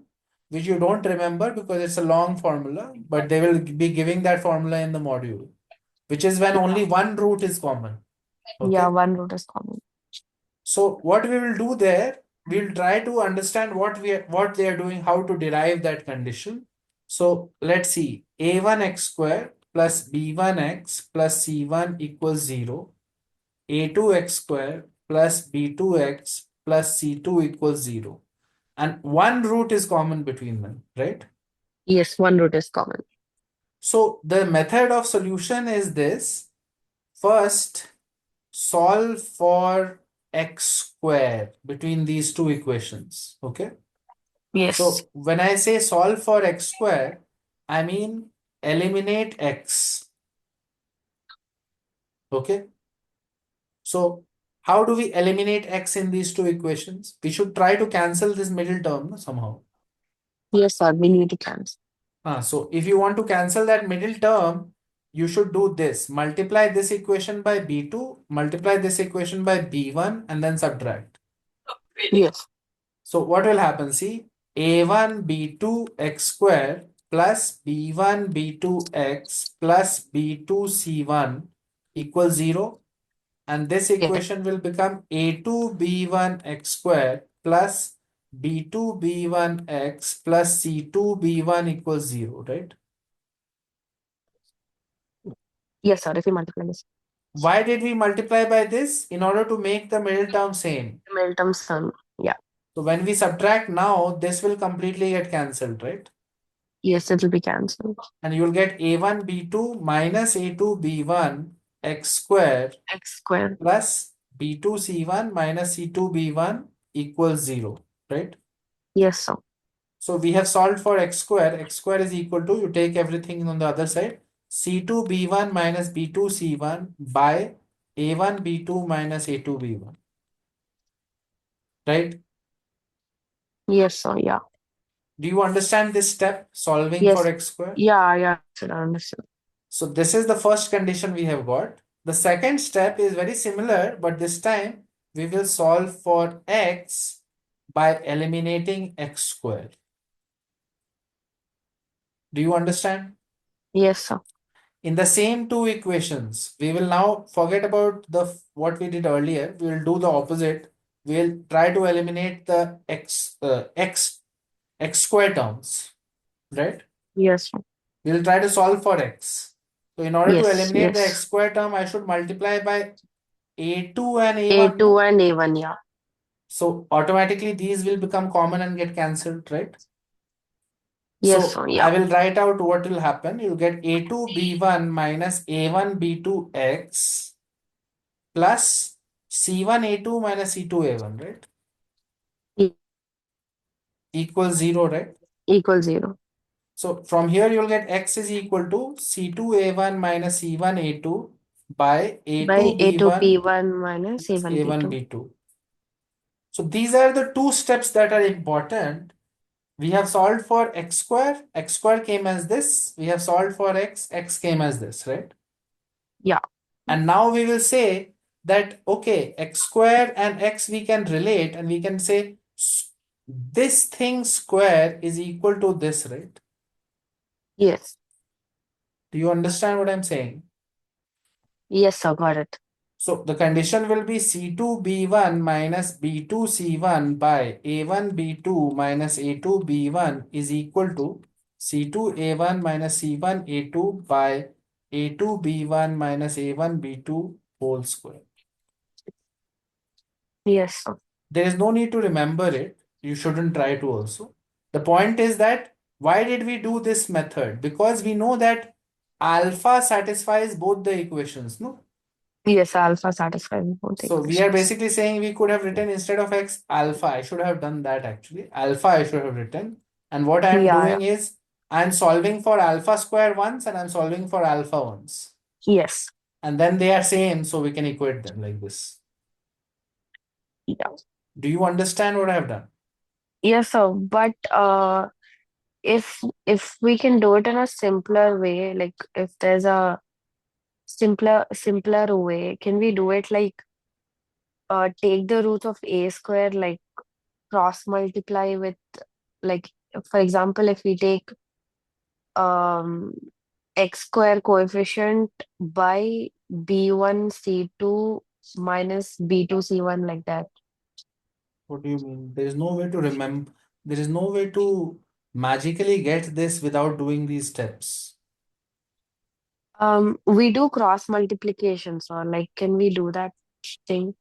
which you don't remember because it's a long formula, but they will be giving that formula in the module, which is when Yeah, only one root is common. yeah, Okay. one root is common. So what we will do there, we'll try to understand what they are doing, how to derive that condition. So let's see, a1x square plus b1x plus c1 equals 0, a2x square plus b2x plus c2 equals 0. And one root is common between them, right? Yes, one root is common. So the method of solution is this. First, solve for x square between these two equations. Okay. Yes, So when I say solve for x square, I mean eliminate x. Okay. So how do we eliminate x in these two equations? We should try to cancel this middle term, no, somehow. yes, sir. We need to cancel. So if you want to cancel that middle term, you should do this. Multiply this equation by b2, multiply this equation by b1, and then subtract. Yes, So what will happen? See, a1 b2 x square plus b1 b2 x plus b2 c1 equals 0. And this yes, equation will become a2 b1 x square plus b2 b1 x plus c2 b1 equals 0, right? yes, sir. If we multiply this, Why did we multiply by this? In order to make the middle term same. Milton sum. Yeah, So when we subtract now, this will completely get cancelled, right? yes, it will be cancelled. And you'll get a1 b2 minus a2 b1 x square X square. plus b2 c1 minus c2 b1 equals 0, right? Yes, sir. So we have solved for x square. X square is equal to, you take everything on the other side, c2 b1 minus b2 c1 by a1 b2 minus a2 b1, right? Yes, sir. Yeah. Do you understand this step, solving for Yes. x square? Yeah, yeah. Should I understand? So this is the first condition we have got. The second step is very similar, but this time we will solve for x by eliminating x square. Do you understand? Yes, sir. In the same two equations, we will now forget about what we did earlier. We will do the opposite. We will try to eliminate the x square terms, right? Yes, sir. We will try to solve for x. So in order to Yes, eliminate the x yes. square term, I should multiply by a2 and a1, A2 no? and A1, yeah. So automatically these will become common and get cancelled, right? Yes, So sir. I Yeah. will write out what will happen. You'll get a2 b1 minus a1 b2 x plus c1 a2 minus c2 a1, right? E- Equals 0, right? Equal 0. So from here you'll get x is equal to c2 a1 minus c1 a2 by By a2 A2 b1 P1 minus minus A1 a1 P2. b2. So these are the two steps that are important. We have solved for x square came as this. We have solved for x came as this, right? Yeah. And now we will say that, okay, x square and x we can relate and we can say This thing square is equal to this, right? Yes. Do you understand what I'm saying? Yes, sir. Got it. So the condition will be C2B1 minus B2C1 by A1B2 minus A2B1 is equal to C2A1 minus C1A2 by A2B1 minus A1B2 whole square. Yes, sir. There is no need to remember it. You shouldn't try to also. The point is that why did we do this method? Because we know that alpha satisfies both the equations, no? Yes, alpha satisfies both So we are equations. basically saying we could have written instead of x alpha. I should have done that actually. Alpha I should have written. And what I am Yeah, yeah. doing is I'm solving for alpha square once and I'm solving for alpha once. Yes. And then they are same, so we can equate them like this. Yeah. Do you understand what I have done? Yes, sir. But if we can do it in a simpler way, like if there's a simpler way, can we do it like take the roots of a square, like cross multiply with, like, for example, if we take um x square coefficient by b1 c2 minus b2 c1, like that. What do you mean? There is no way to remember. There is no way to magically get this without doing these steps. We do cross multiplications, or like, can we do that thing?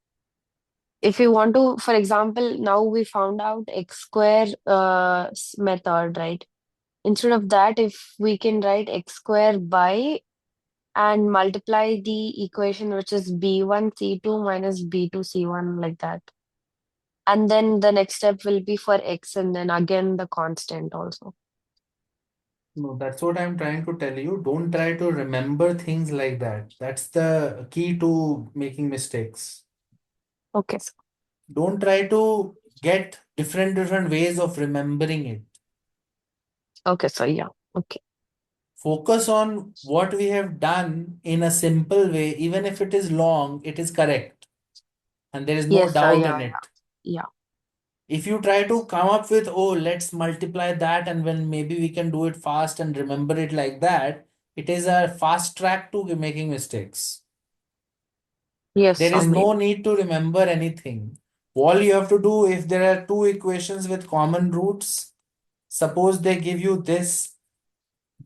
If we want to, for example, now we found out x square method, right? Instead of that, if we can write x square by and multiply the equation, which is b1 c2 minus b2 c1, like that. And then the next step will be for x and then again the constant also. No, that's what I'm trying to tell you. Don't try to remember things like that. That's the key to making mistakes. Okay, so Don't try to get different ways of remembering it. okay, so yeah. Okay. Focus on what we have done in a simple way. Even if it is long, it is correct. And there is no Yes, sir. doubt in Yeah, yeah. it. Yeah. If you try to come up with, oh, let's multiply that, and when maybe we can do it fast and remember it like that, it is a fast track to making mistakes. Yes, There sir, is no maybe. need to remember anything. All you have to do, if there are two equations with common roots, suppose they give you this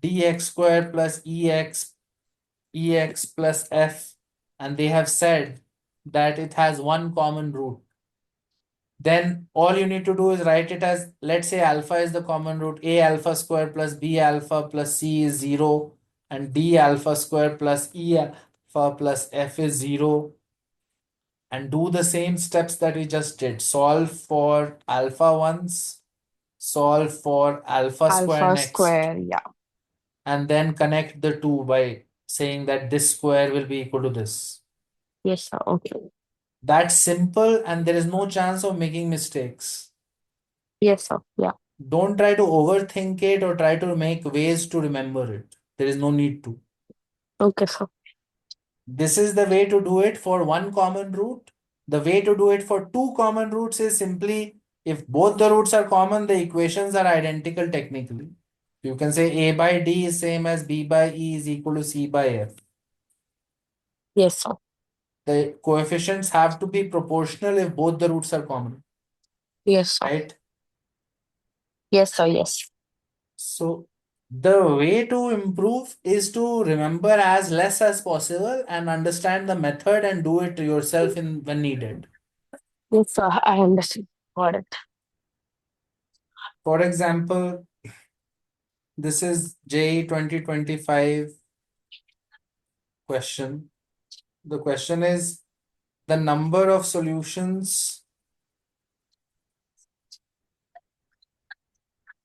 dx square plus ex plus f, and they have said that it has one common root. Then all you need to do is write it as, let's say alpha is the common root, a alpha square plus b alpha plus c is 0, and d alpha square plus e alpha plus f is 0, and do the same steps that we just did. Solve for alpha once, solve for alpha square Alpha next, square. Yeah. and then connect the two by saying that this square will be equal to this. Yes, sir. Okay. That's simple and there is no chance of making mistakes. Yes, sir. Yeah. Don't try to overthink it or try to make ways to remember it. There is no need to. Okay, sir. This is the way to do it for one common root. The way to do it for two common roots is simply, if both the roots are common, the equations are identical technically. You can say A by D is same as B by E is equal to C by F. Yes, sir. The coefficients have to be proportional if both the roots are common, Yes, sir. right? Yes, sir. Yes. So the way to improve is to remember as less as possible and understand the method and do it yourself in when needed. Yes, sir. I understand. Got it. For example, this is JEE 2025 question. The question is the number of solutions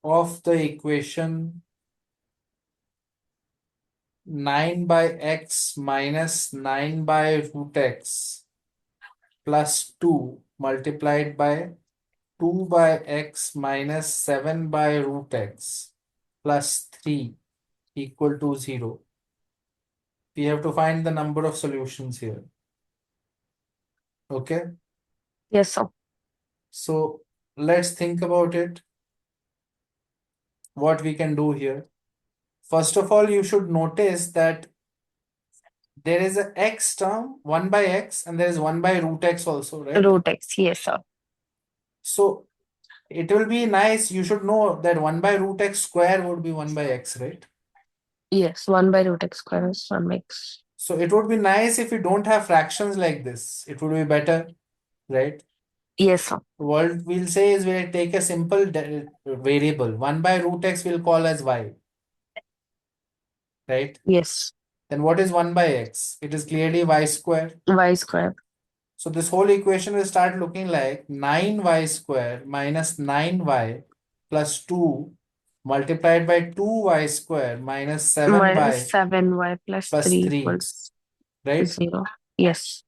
of the equation 9 by x minus 9 by root x plus 2 multiplied by 2 by x minus 7 by root x plus 3 equal to 0. We have to find the number of solutions here. Okay. Yes, sir. So let's think about it, what we can do here. First of all, you should notice that there is a x term, 1 by x, and there is 1 by root x also, right? Root x. Yes, sir. So it will be nice, you should know that 1 by root x square would be 1 by x, right? Yes, 1 by root x square is 1 by x. So it would be nice if you don't have fractions like this. It would be better, right? Yes, sir. What we'll say is we'll take a simple variable. 1 by root x we'll call as y, right? Yes, Then what is 1 by x? It is clearly y square. y square So this whole equation will start looking like 9y square minus 9y plus 2 multiplied by 2y square minus minus 7y 7y plus plus 3 3, equals right? 0. Yes,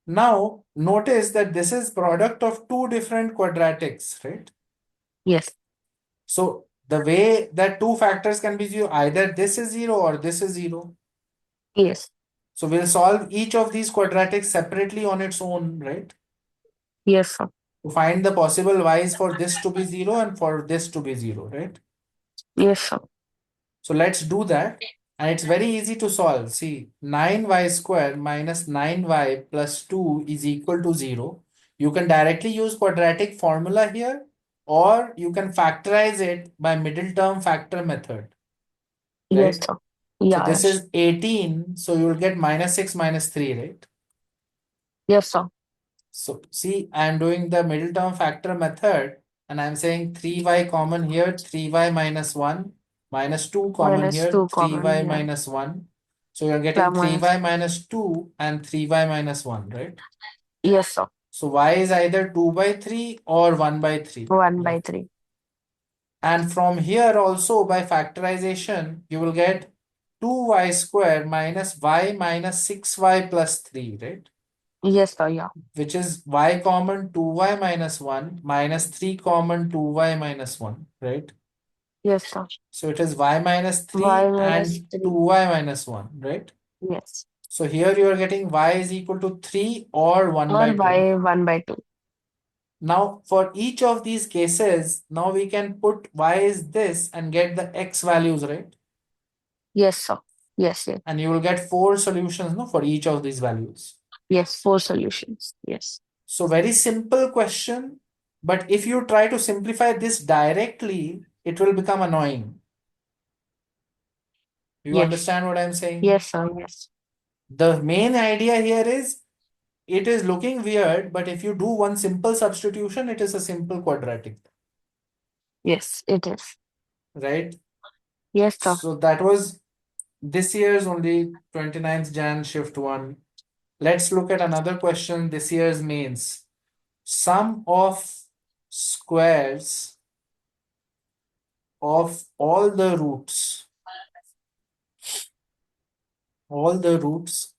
Now notice that this is product of two different quadratics, right? yes, So the way that two factors can be zero, either this is 0 or this is 0. yes, So we'll solve each of these quadratics separately on its own, right? yes, sir. To find the possible y's for this to be 0 and for this to be 0, right? Yes, sir. So let's do that. And it's very easy to solve. See, 9y square minus 9y plus 2 is equal to 0. You can directly use quadratic formula here, or you can factorize it by middle term factor method, Yes, right? sir. So Yeah, this yes, is 18, so you'll get minus 6 minus 3, right? yes, sir. So see, I'm doing the middle term factor method, and I'm saying 3y common here, 3y minus 1, minus 2 common Minus here, 2 3y common, yeah. minus 1. So you're getting Plus minus, 3y minus 2 and 3y minus 1, right? yes, sir. So y is either 2 by 3 or 1 by 3. 1 Yeah. by 3. And from here also by factorization, you will get 2y square minus y minus 6y plus 3, right? Yes, sir, yeah. Which is y common 2y minus 1 minus 3 common 2y minus 1, right? Yes, sir. So it is y minus Y 3 minus and 3. 2y minus 1, right? Yes. So here you are getting y is equal to 3 or 1 Or by 2. y 1 by 2. Now for each of these cases, now we can put y is this and get the x values, right? Yes, sir. Yes, yes. And you will get 4 solutions, no, for each of these values. Yes, 4 solutions. Yes. So very simple question, but if you try to simplify this directly, it will become annoying. You Yes. understand what I'm saying? Yes, sir. Yes. The main idea here is it is looking weird, but if you do one simple substitution, it is a simple quadratic, Yes, it is. right? Yes, sir. So that was this year's only 29th Jan shift 1. Let's look at another question, this year's mains. Sum of squares of all the roots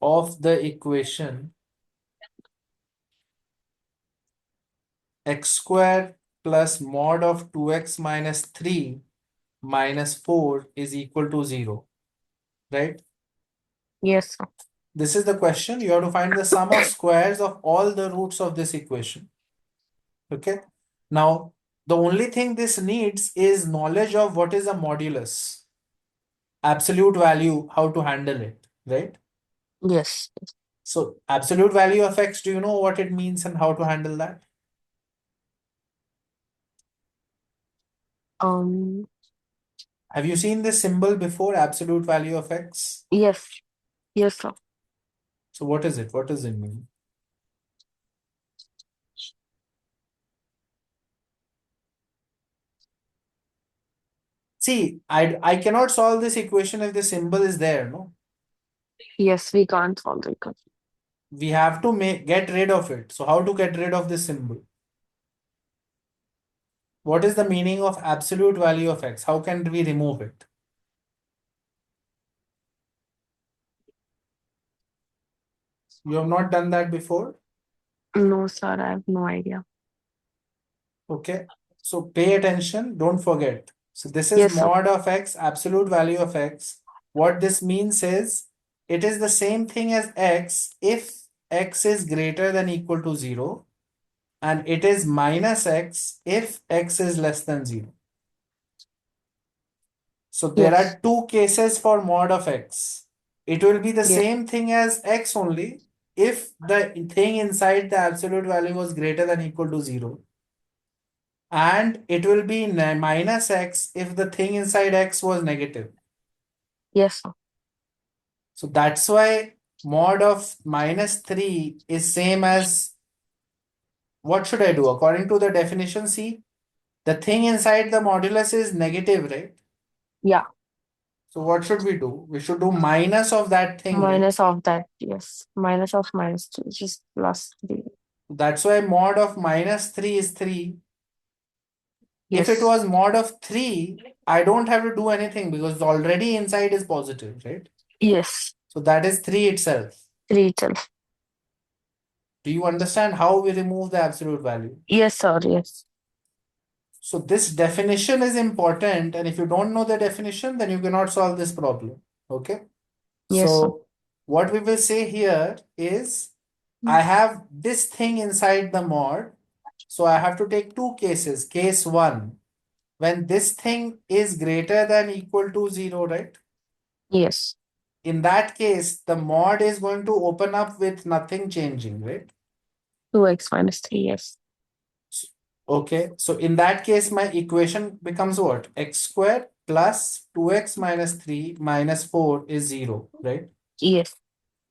of the equation x square plus mod of 2x minus 3 minus 4 is equal to 0, right? Yes, sir. This is the question. You have to find the sum of squares of all the roots of this equation. Okay. Now, the only thing this needs is knowledge of what is a modulus, absolute value, how to handle it, right? Yes. So, absolute value of x, do you know what it means and how to handle that? Um, Have you seen this symbol before, absolute value of x? yes. Yes, sir. So, what is it? What does it mean? See, I cannot solve this equation if the symbol is there, no? Yes, we can't solve the equation. We have to get rid of it. So, how to get rid of this symbol? What is the meaning of absolute value of x? How can we remove it? You have not done that before? No, sir, I have no idea. Okay. So pay attention, don't forget. So this is Yes, sir. mod of x, absolute value of x. What this means is it is the same thing as x if x is greater than equal to 0 and it is minus x if x is less than 0. So there Yes. are two cases for mod of x. It will be the Yes. same thing as x only if the thing inside the absolute value was greater than equal to 0. And it will be minus x if the thing inside x was negative. Yes, sir. So that's why mod of minus 3 is same as, what should I do? According to the definition, see, the thing inside the modulus is negative, right? Yeah. So what should we do? We should do minus of that thing, right? Minus of that. Yes. Minus of minus 2, which is plus 3. That's why mod of minus 3 is 3. If it Yes. was mod of 3, I don't have to do anything because already inside is positive, right? Yes. So that is 3 itself. 3 itself. Do you understand how we remove the absolute value? Yes, sir. Yes. So this definition is important, and if you don't know the definition, then you cannot solve this problem. Okay? Yes, sir. So what we will say here is I have this thing inside the mod. So I have to take two cases. Case 1, when this thing is greater than equal to 0, right? Yes. In that case, the mod is going to open up with nothing changing, right? 2x minus 3. Yes. Okay, so in that case, my equation becomes what? X squared plus 2x minus 3 minus 4 is 0, right? Yes.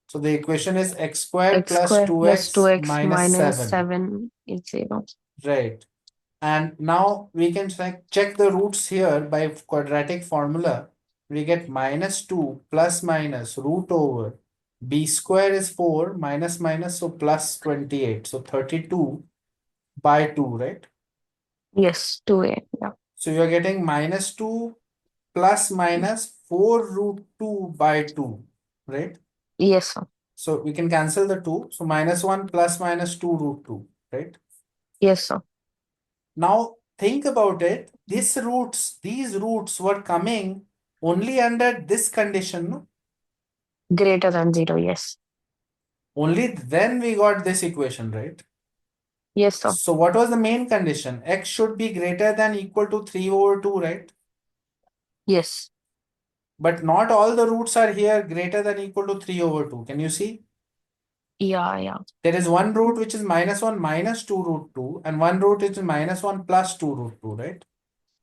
So the equation is x squared X plus squared plus 2x 2x minus minus 7, 7 is 0. right? And now we can check the roots here by quadratic formula. We get minus 2 plus minus root over b square is 4 minus minus, so plus 28. So 32 by 2, right? Yes. 2a. Yeah. So you're getting minus 2 plus minus 4 root 2 by 2, right? Yes, sir. So we can cancel the 2. So minus 1 plus minus 2 root 2, right? Yes, sir. Now think about it. These roots were coming only under this condition. No? Greater than 0. Yes. Only then we got this equation, right? Yes, sir. So what was the main condition? X should be greater than equal to 3 over 2, right? Yes. But not all the roots are here greater than equal to 3 over 2. Can you see? Yeah. Yeah. There is one root which is minus 1 minus 2 root 2 and one root which is minus 1 plus 2 root 2, right?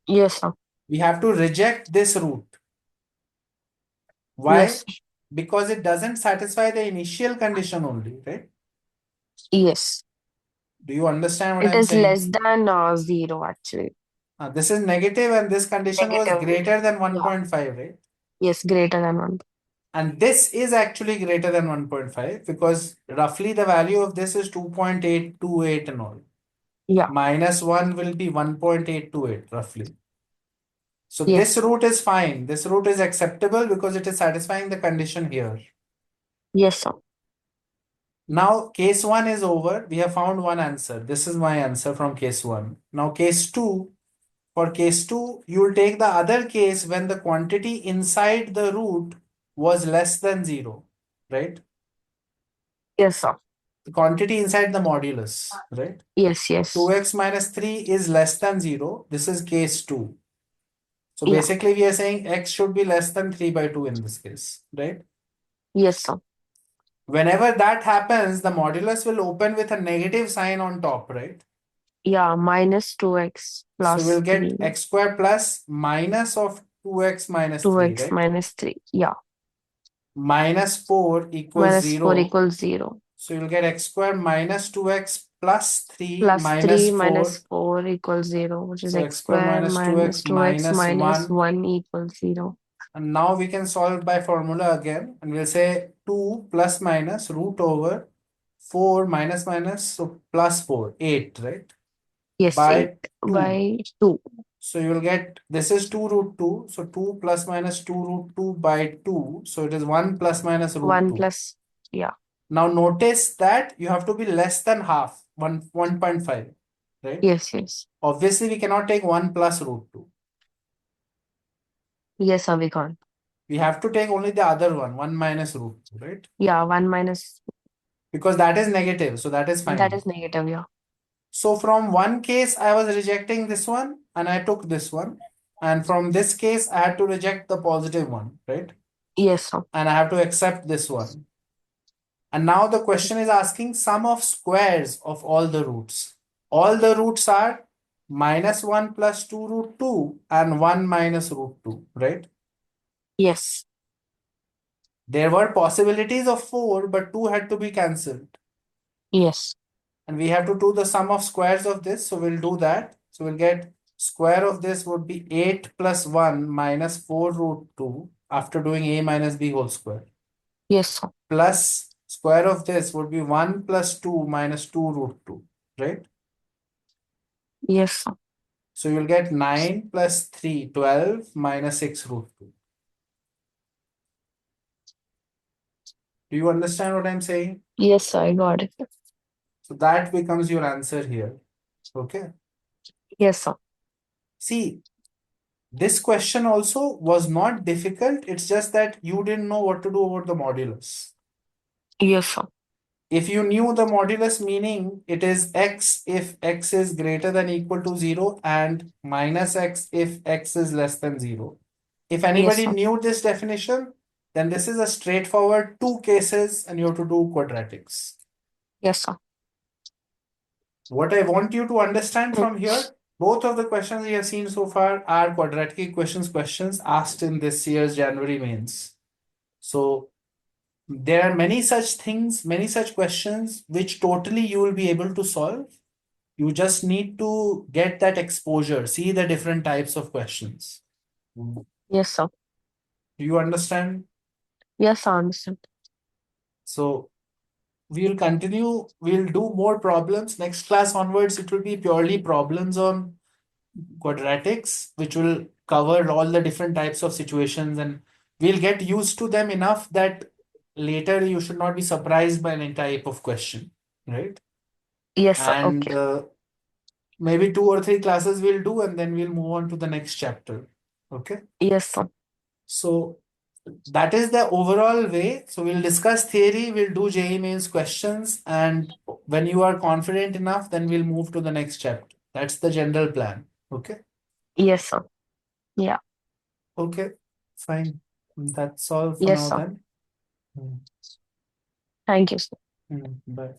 Yes, sir. We have to reject this root. Why? Yes. Because it doesn't satisfy the initial condition only, right? Yes. Do you understand what It I'm is saying? less than 0, actually. This is negative and this condition was Negative. greater than Yeah. 1.5, right? Yes. Greater than 1. And this is actually greater than 1.5 because roughly the value of this is 2.828 and all. Yeah. Minus 1 will be 1.828 roughly. So this Yes. root is fine. This root is acceptable because it is satisfying the condition here. Yes, sir. Now case 1 is over. We have found one answer. This is my answer from case 1. Now case 2. For case 2, you will take the other case when the quantity inside the root was less than 0, right? Yes, sir. The quantity inside the modulus, right? Yes. Yes. 2x minus 3 is less than 0. This is case 2. So Yeah. basically we are saying x should be less than 3 by 2 in this case, right? Yes, sir. Whenever that happens, the modulus will open with a negative sign on top, right? Yeah. Minus 2x So we'll plus get 3. x squared plus minus of 2x minus 3, 2x right? minus 3. Yeah. Minus 4 equals Minus 4 0. equals 0. So you'll get x squared minus 2x plus 3 Plus minus 3 minus 4. 4 equals 0, which is So x x squared square minus 2x minus 2x minus minus 1. 1 equals 0. And now we can solve by formula again. And we'll say 2 plus minus root over 4 minus minus, so plus 4, 8, right? Yes, 8 By 2. by 2. So you will get, this is 2 root 2. So 2 plus minus 2 root 2 by 2. So it is 1 plus minus root 1 2. plus, yeah. Now notice that you have to be less than half, 1.5, right? Yes, yes. Obviously, we cannot take 1 plus root 2. Yes, sir, we can't. We have to take only the other one, 1 minus root 2, right? Yeah, 1 minus, Because that is negative, so that is that fine. is negative, yeah. So from one case, I was rejecting this one and I took this one. And from this case, I had to reject the positive one, right? Yes, sir. And I have to accept this one. And now the question is asking sum of squares of all the roots. All the roots are minus 1 plus 2 root 2 and 1 minus root 2, right? Yes. There were possibilities of 4, but 2 had to be cancelled. Yes. And we have to do the sum of squares of this. So we'll do that. So we'll get square of this would be 8 plus 1 minus 4 root 2 after doing a minus b whole square. Yes, sir. Plus square of this would be 1 plus 2 minus 2 root 2, right? Yes, sir. So you'll get 9 plus 3, 12 minus 6 root 2. Do you understand what I'm saying? Yes, sir. I got it. So that becomes your answer here. Okay. Yes, sir. See, this question also was not difficult. It's just that you didn't know what to do about the modulus. Yes, sir. If you knew the modulus meaning, it is x if x is greater than equal to 0 and minus x if x is less than 0. If Yes, anybody sir. knew this definition, then this is a straightforward two cases and you have to do quadratics. Yes, sir. What I want you to understand Mm. from here, both of the questions we have seen so far are quadratic equations questions asked in this year's January mains. So there are many such things, many such questions which totally you will be able to solve. You just need to get that exposure, see the different types of questions. Do Yes, sir. you understand? Yes, I understand. So we'll continue, we'll do more problems. Next class onwards, it will be purely problems on quadratics, which will cover all the different types of situations and we'll get used to them enough that later you should not be surprised by any type of question, right? Yes, sir. And Okay. maybe 2 or 3 classes we'll do and then we'll move on to the next chapter. Okay. Yes, sir. So that is the overall way. So we'll discuss theory, we'll do JEE mains questions, and when you are confident enough, then we'll move to the next chapter. That's the general plan. Okay. Yes, sir. Yeah. Okay. Fine. That's all for Yes, now sir. then. Mm, Thank you, sir. Bye.